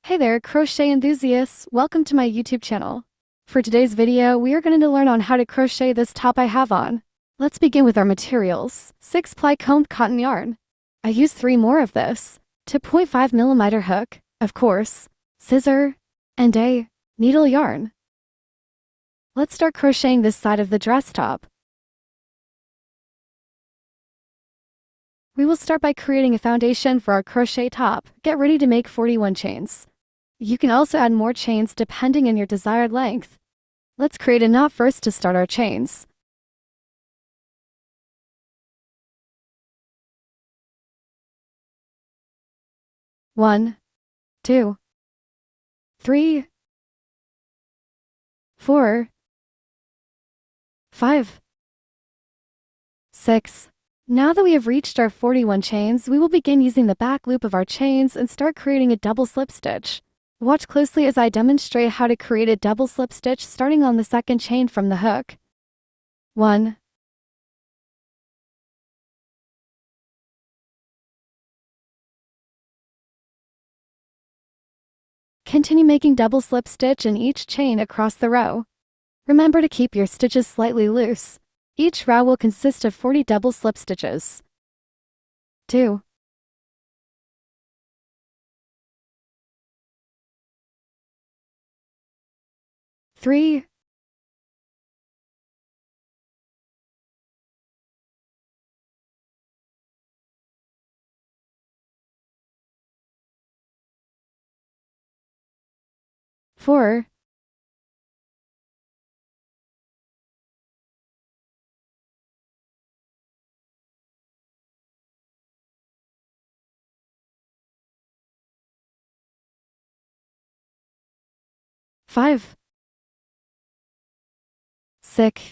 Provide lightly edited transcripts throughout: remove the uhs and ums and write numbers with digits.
Hey there, crochet enthusiasts! Welcome to my YouTube channel. For today's video, we are going to learn on how to crochet this top I have on. Let's begin with our materials. 6-ply combed cotton yarn. I used 3 more of this. 2.5mm hook, of course, scissor, and a needle yarn. Let's start crocheting this side of the dress top. We will start by creating a foundation for our crochet top. Get ready to make 41 chains. You can also add more chains depending on your desired length. Let's create a knot first to start our chains. One, 2, 3, 4, 5, 6. Now that we have reached our 41 chains, we will begin using the back loop of our chains and start creating a double slip stitch. Watch closely as I demonstrate how to create a double slip stitch starting on the second chain from the hook. 1, 2. Continue making double slip stitch in each chain across the row. Remember to keep your stitches slightly loose. Each row will consist of 40 double slip stitches. 2, 3, 4, 5, 6,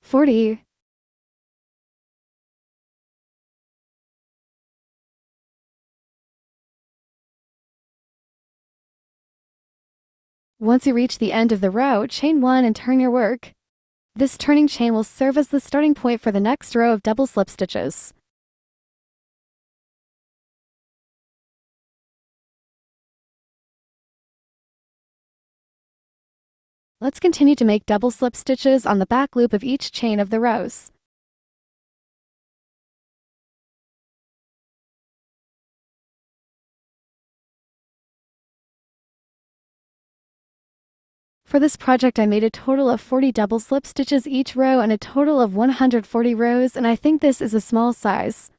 40, 'Once you reach the end of the row, chain 1 and turn your work. This turning chain will serve as the starting point for the next row of double slip stitches. Let's continue to make double slip stitches on the back loop of each chain of the rows. For this project, I made a total of 40 double slip stitches each row and a total of 140 rows, and I think this is a small size.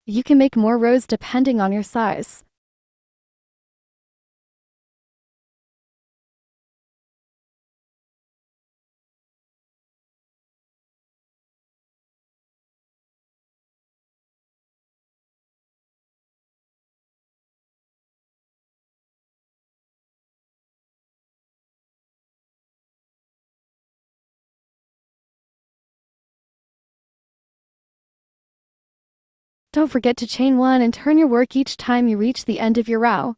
You can make more rows depending on your size. Don't forget to chain 1 and turn your work each time you reach the end of your row.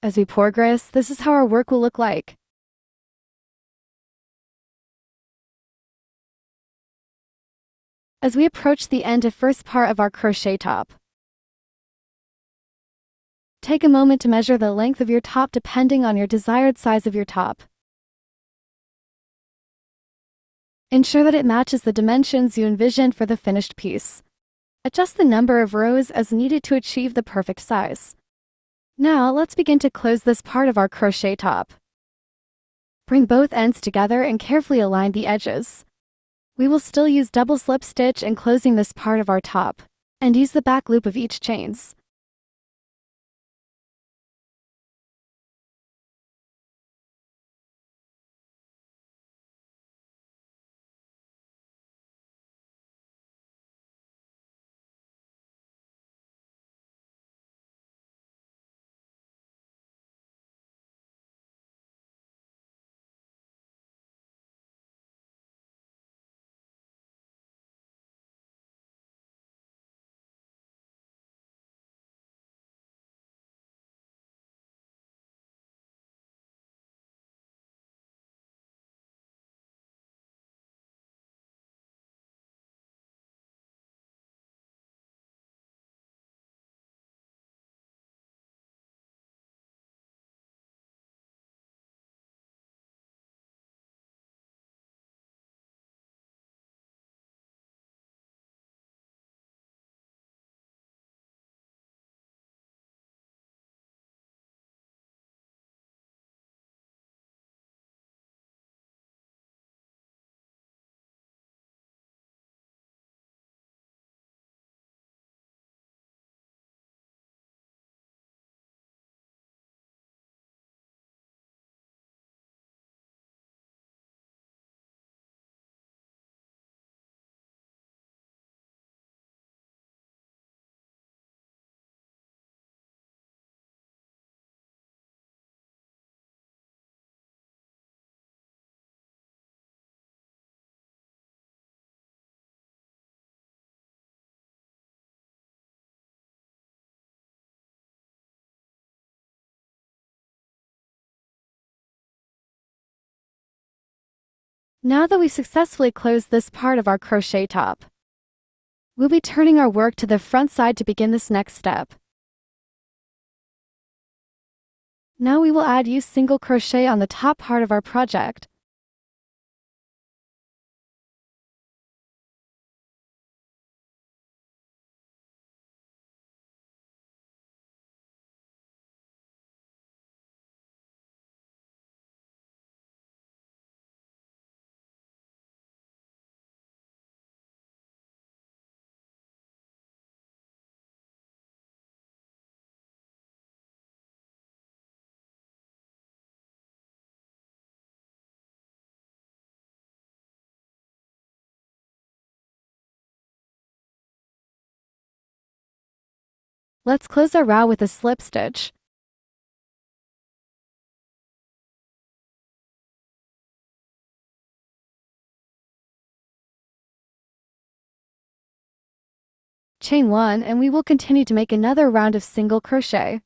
As we progress, this is how our work will look like. As we approach the end of first part of our crochet top, take a moment to measure the length of your top depending on your desired size of your top. Ensure that it matches the dimensions you envisioned for the finished piece. Adjust the number of rows as needed to achieve the perfect size. Now, let's begin to close this part of our crochet top. Bring both ends together and carefully align the edges. We will still use double slip stitch in closing this part of our top, and use the back loop of each chains. Now that we've successfully closed this part of our crochet top, we'll be turning our work to the front side to begin this next step. Now we will use single crochet on the top part of our project. Let's close our row with a slip stitch. Chain 1, and we will continue to make another round of single crochet.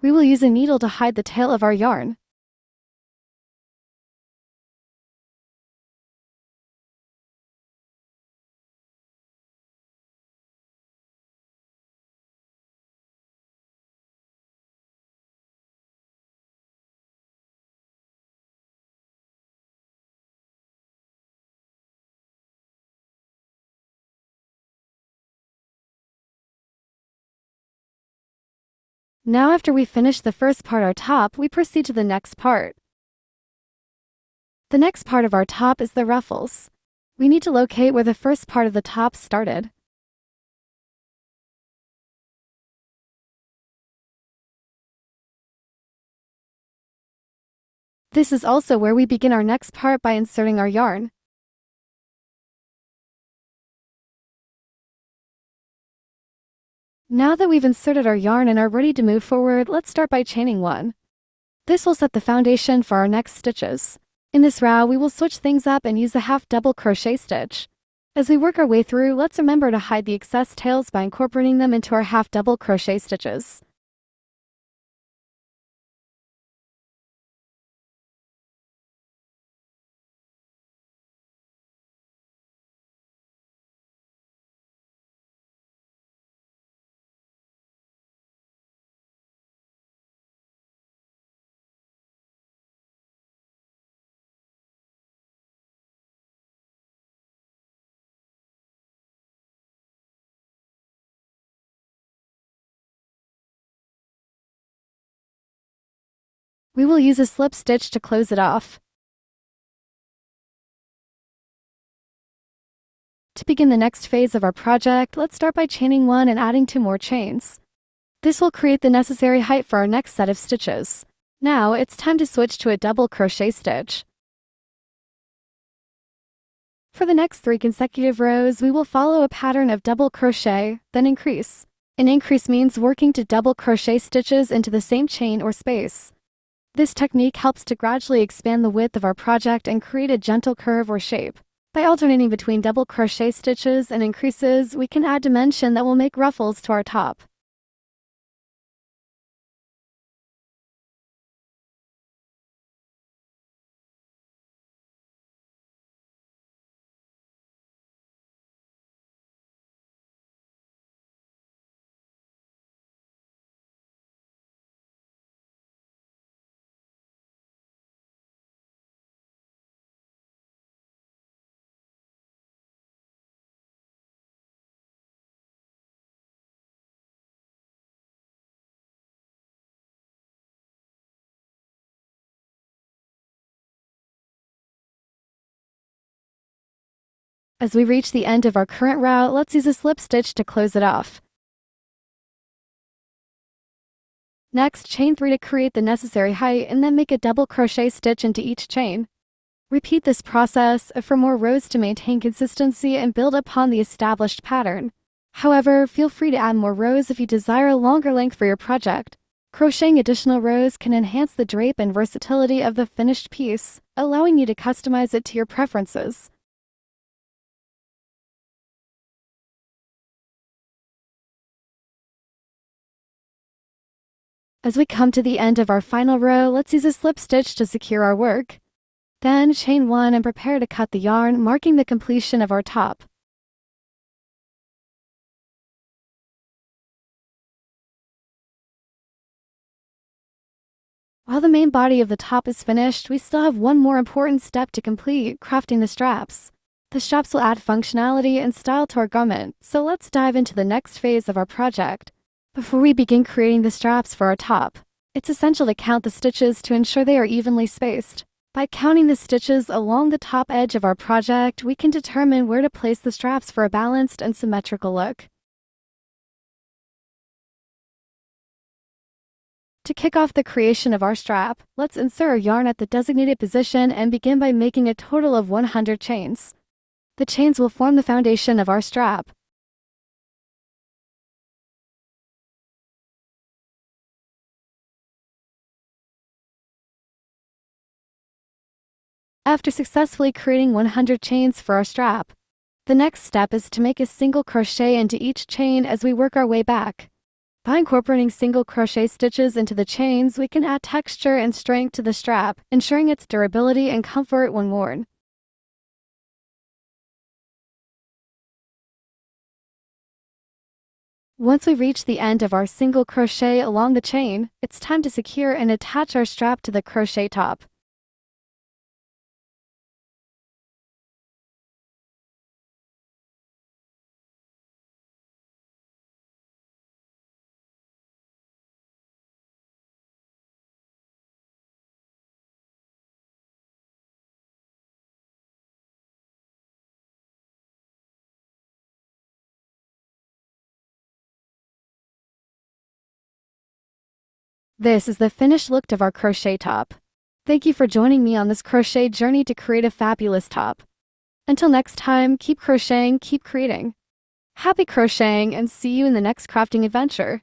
We will use a needle to hide the tail of our yarn. Now after we finish the first part our top, we proceed to the next part. The next part of our top is the ruffles. We need to locate where the first part of the top started. This is also where we begin our next part by inserting our yarn. Now that we've inserted our yarn and are ready to move forward, let's start by chaining 1. This will set the foundation for our next stitches. In this row, we will switch things up and use a half double crochet stitch. As we work our way through, let's remember to hide the excess tails by incorporating them into our half double crochet stitches. We will use a slip stitch to close it off. To begin the next phase of our project, let's start by chaining 1 and adding 2 more chains. This will create the necessary height for our next set of stitches. Now, it's time to switch to a double crochet stitch. For the next 3 consecutive rows, we will follow a pattern of double crochet, then increase. An increase means working to double crochet stitches into the same chain or space. This technique helps to gradually expand the width of our project and create a gentle curve or shape. By alternating between double crochet stitches and increases, we can add dimension that will make ruffles to our top. As we reach the end of our current row, let's use a slip stitch to close it off. Next, chain 3 to create the necessary height and then make a double crochet stitch into each chain. Repeat this process for more rows to maintain consistency and build upon the established pattern. However, feel free to add more rows if you desire a longer length for your project. Crocheting additional rows can enhance the drape and versatility of the finished piece, allowing you to customize it to your preferences. As we come to the end of our final row, let's use a slip stitch to secure our work. Then chain 1 and prepare to cut the yarn, marking the completion of our top. While the main body of the top is finished, we still have one more important step to complete: crafting the straps. The straps will add functionality and style to our garment, so let's dive into the next phase of our project. Before we begin creating the straps for our top, it's essential to count the stitches to ensure they are evenly spaced. By counting the stitches along the top edge of our project, we can determine where to place the straps for a balanced and symmetrical look. To kick off the creation of our strap, let's insert our yarn at the designated position and begin by making a total of 100 chains. The chains will form the foundation of our strap. After successfully creating 100 chains for our strap, the next step is to make a single crochet into each chain as we work our way back. By incorporating single crochet stitches into the chains, we can add texture and strength to the strap, ensuring its durability and comfort when worn. Once we reach the end of our single crochet along the chain, it's time to secure and attach our strap to the crochet top. This is the finished look of our crochet top. Thank you for joining me on this crochet journey to create a fabulous top. Until next time, keep crocheting, keep creating. Happy crocheting, and see you in the next crafting adventure.